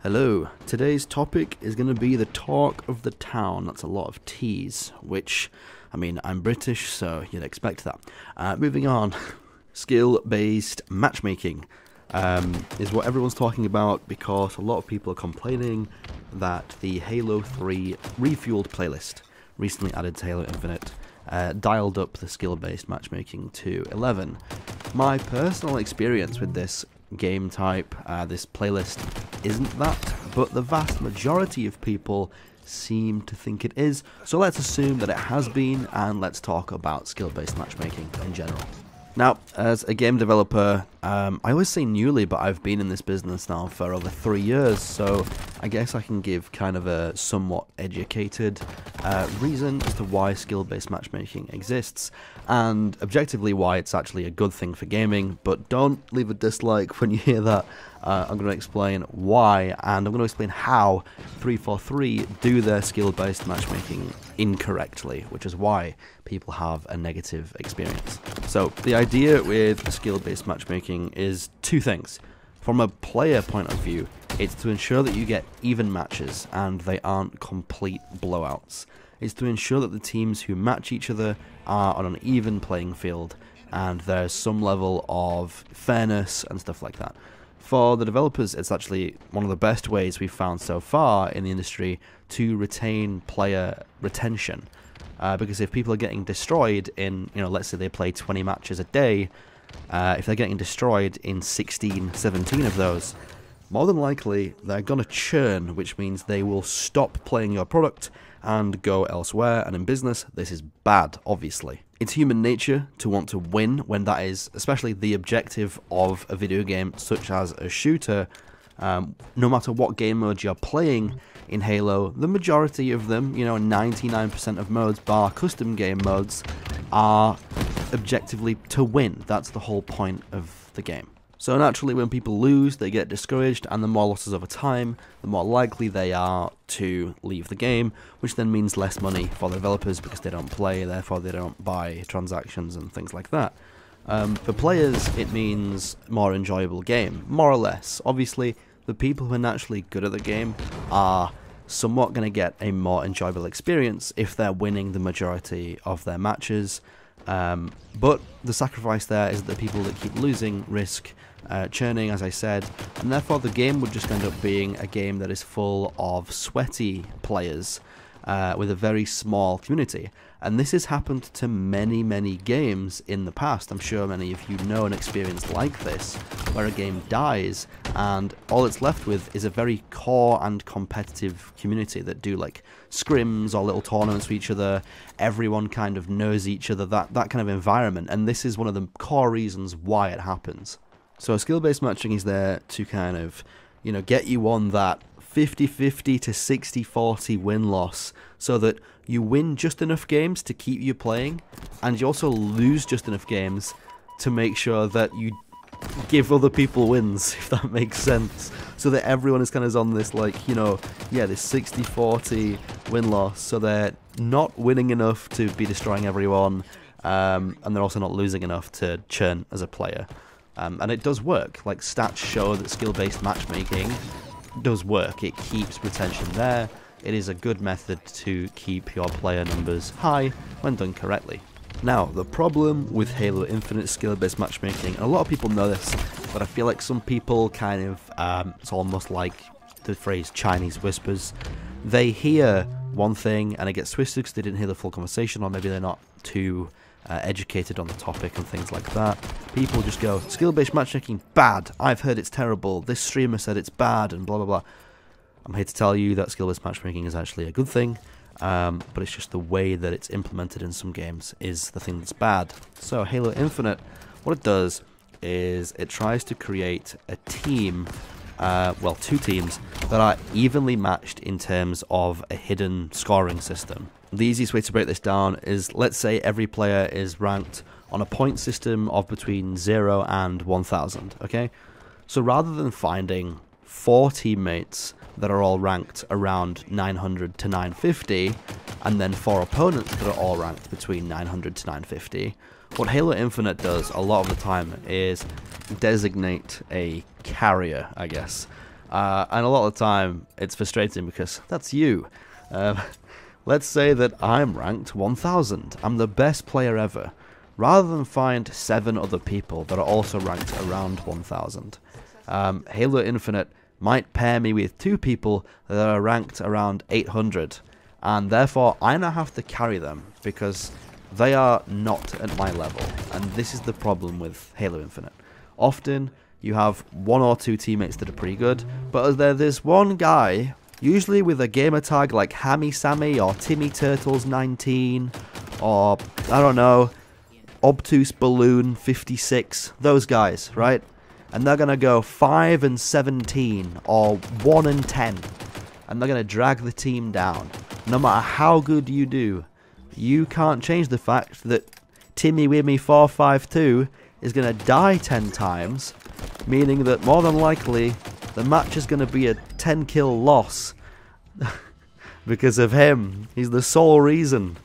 Hello, today's topic is going to be the talk of the town. That's a lot of T's, which, I mean, I'm British, so you'd expect that. Moving on, skill-based matchmaking is what everyone's talking about because a lot of people are complaining that the Halo 3 refueled playlist, recently added to Halo Infinite, dialed up the skill-based matchmaking to 11. My personal experience with this game type, this playlist, isn't that, but the vast majority of people seem to think it is, so let's assume that it has been, and let's talk about skill-based matchmaking in general. Now, as a game developer, I always say newly, but I've been in this business now for over 3 years, so I guess I can give kind of a somewhat educated reason as to why skill-based matchmaking exists, and objectively why it's actually a good thing for gaming, but don't leave a dislike when you hear that. I'm going to explain why, and I'm going to explain how 343 do their skill-based matchmaking incorrectly, which is why people have a negative experience. So, the idea with skill-based matchmaking is two things. From a player point of view, it's to ensure that you get even matches and they aren't complete blowouts. It's to ensure that the teams who match each other are on an even playing field and there's some level of fairness and stuff like that. For the developers, it's actually one of the best ways we've found so far in the industry to retain player retention. Because if people are getting destroyed in, let's say they play 20 matches a day, if they're getting destroyed in 16, 17 of those, more than likely they're going to churn, which means they will stop playing your product and go elsewhere, and in business, this is bad, obviously. It's human nature to want to win when that is especially the objective of a video game such as a shooter. No matter what game mode you're playing in Halo, the majority of them, 99% of modes bar custom game modes, are objectively to win. That's the whole point of the game. So naturally when people lose, they get discouraged, and the more losses over time, the more likely they are to leave the game, which then means less money for the developers because they don't play, therefore they don't buy transactions and things like that. For players, it means more enjoyable game, more or less. Obviously, the people who are naturally good at the game are somewhat going to get a more enjoyable experience if they're winning the majority of their matches. But the sacrifice there is that the people that keep losing risk churning, as I said, and therefore the game would just end up being a game that is full of sweaty players with a very small community. And this has happened to many, many games in the past. I'm sure many of you know an experience like this, where a game dies and all it's left with is a very core and competitive community that do like scrims or little tournaments with each other. Everyone kind of knows each other, that kind of environment, and this is one of the core reasons why it happens. So skill-based matching is there to kind of, get you on that 50-50 to 60-40 win-loss, so that you win just enough games to keep you playing, and you also lose just enough games to make sure that you give other people wins, if that makes sense, so that everyone is kind of on this, this 60-40 win-loss, so they're not winning enough to be destroying everyone, and they're also not losing enough to churn as a player. And it does work. Like, stats show that skill-based matchmaking does work. It keeps retention there. It is a good method to keep your player numbers high when done correctly. Now, the problem with Halo Infinite skill-based matchmaking, and a lot of people know this, but I feel like some people kind of, it's almost like the phrase Chinese whispers. They hear one thing and it gets twisted because they didn't hear the full conversation, or maybe they're not too educated on the topic and things like that. People just go, skill-based matchmaking, bad, I've heard it's terrible, this streamer said it's bad, and blah blah blah. I'm here to tell you that skill-based matchmaking is actually a good thing, but it's just the way that it's implemented in some games is the thing that's bad. So Halo Infinite, what it does is it tries to create a team, two teams, that are evenly matched in terms of a hidden scoring system. The easiest way to break this down is, let's say every player is ranked on a point system of between 0 and 1000, okay? So rather than finding 4 teammates that are all ranked around 900 to 950, and then 4 opponents that are all ranked between 900 to 950, what Halo Infinite does a lot of the time is designate a carrier, I guess. And a lot of the time, it's frustrating because that's you. Let's say that I'm ranked 1000. I'm the best player ever. Rather than find 7 other people that are also ranked around 1000. Halo Infinite might pair me with 2 people that are ranked around 800. And therefore, I now have to carry them because they are not at my level. And this is the problem with Halo Infinite. Often, you have 1 or 2 teammates that are pretty good, but there's one guy, usually with a gamer tag like Hammy Sammy or Timmy Turtles 19, or, I don't know, Obtuse Balloon 56, those guys, right? And they're going to go 5 and 17 or 1 and 10. And they're going to drag the team down. No matter how good you do, you can't change the fact that Timmy Wimmy 452 is going to die 10 times, meaning that more than likely the match is going to be a 10 kill loss because of him. He's the sole reason.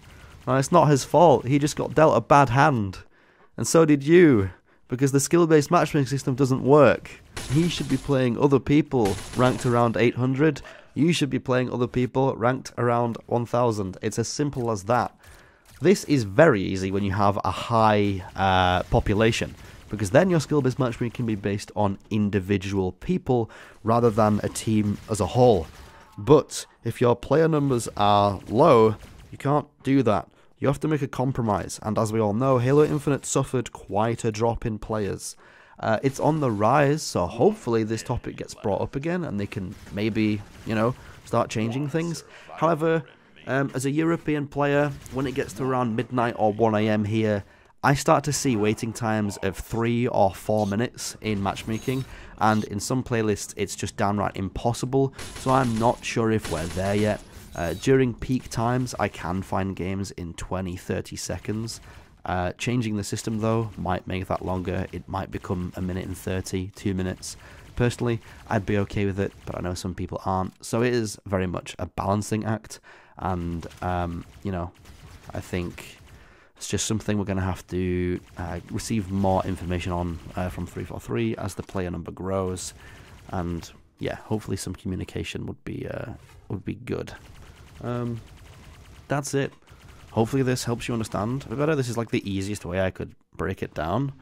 And it's not his fault, he just got dealt a bad hand. And so did you, because the skill-based matchmaking system doesn't work. He should be playing other people ranked around 800, you should be playing other people ranked around 1000. It's as simple as that. This is very easy when you have a high population, because then your skill-based matchmaking can be based on individual people rather than a team as a whole. But if your player numbers are low, you can't do that. You have to make a compromise, and as we all know, Halo Infinite suffered quite a drop in players. It's on the rise, so hopefully this topic gets brought up again, and they can maybe, you know, start changing things. However, as a European player, when it gets to around midnight or 1 AM here, I start to see waiting times of 3 or 4 minutes in matchmaking, and in some playlists it's just downright impossible, so I'm not sure if we're there yet. During peak times, I can find games in 20-30 seconds. Changing the system, though, might make that longer. It might become 1 minute and 30, 2 minutes. Personally, I'd be okay with it, but I know some people aren't. So it is very much a balancing act, and, you know, I think it's just something we're going to have to receive more information on from 343 as the player number grows. And, yeah, hopefully some communication would be good. That's it. Hopefully this helps you understand a bit better. This is like the easiest way I could break it down.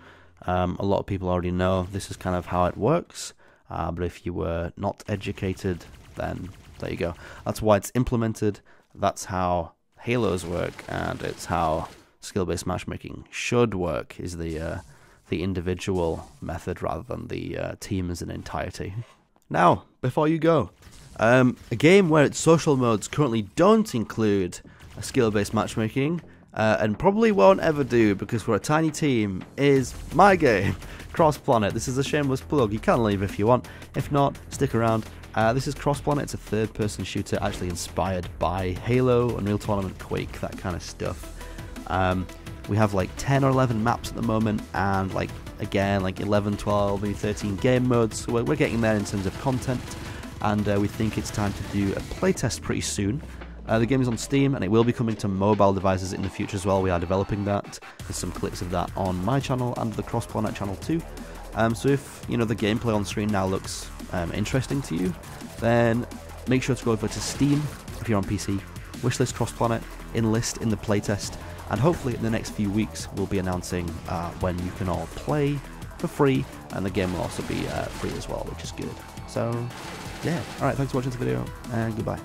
A lot of people already know this is kind of how it works, but if you were not educated, then there you go. That's why it's implemented. That's how Halos work, and it's how skill-based matchmaking should work, is the individual method rather than the team as an entirety. Now, before you go, a game where its social modes currently don't include a skill-based matchmaking, and probably won't ever do because we're a tiny team, is my game, Cross Planet. This is a shameless plug. You can leave if you want. If not, stick around. This is Cross Planet. It's a third-person shooter actually inspired by Halo, Unreal Tournament, Quake, that kind of stuff. We have like 10 or 11 maps at the moment, and like again like 11, 12, maybe 13 game modes. So we're getting there in terms of content, and we think it's time to do a playtest pretty soon. The game is on Steam, and it will be coming to mobile devices in the future as well. We are developing that. There's some clips of that on my channel and the Cross Planet channel too. So if you know the gameplay on screen now looks interesting to you, then make sure to go over to Steam if you're on PC, wishlist Cross Planet, enlist in the playtest, and hopefully in the next few weeks we'll be announcing when you can all play for free, and the game will also be free as well, which is good. So yeah, alright, thanks for watching this video, and goodbye.